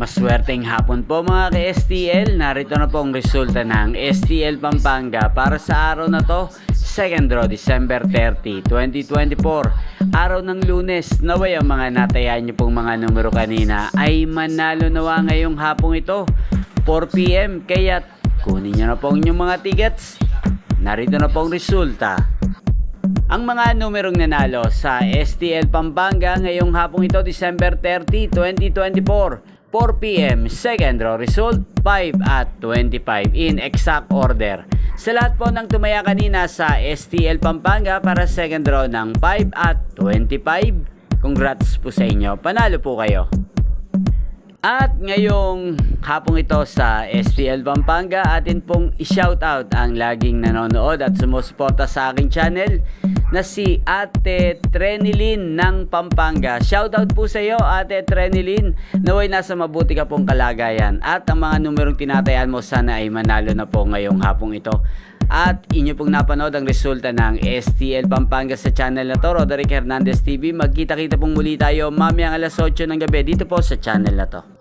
Maswerteng hapon po mga ka-STL, narito na po ang resulta ng STL Pampanga para sa araw na to, 2nd draw, December 30, 2024. Araw ng Lunes, naway ang mga natayaan nyo pong mga numero kanina ay manalo nawa ngayong hapong ito, 4 PM. Kaya kunin nyo na po ang inyong mga tickets. Narito na po ang resulta. Ang mga numerong nanalo sa STL Pampanga ngayong hapong ito, December 30, 2024. 4 PM, second draw result, 5 at 25 in exact order. Sa lahat po ng tumaya kanina sa STL Pampanga para second draw ng 5 at 25, congrats po sa inyo, panalo po kayo. At ngayong hapong ito sa STL Pampanga, atin pong i-shoutout ang laging nanonood at sumusuporta sa aking channel na si Ate Trenilyn ng Pampanga. Shoutout po sa iyo, Ate Trenilyn. Naway nasa mabuti ka pong kalagayan at ang mga numerong tinatayan mo sana ay manalo na po ngayong hapong ito. At inyo pong napanood ang resulta ng STL Pampanga sa channel na to, Roderick Hernandez TV. Magkita-kita pong muli tayo mamayang alas 8 ng gabi dito po sa channel na to.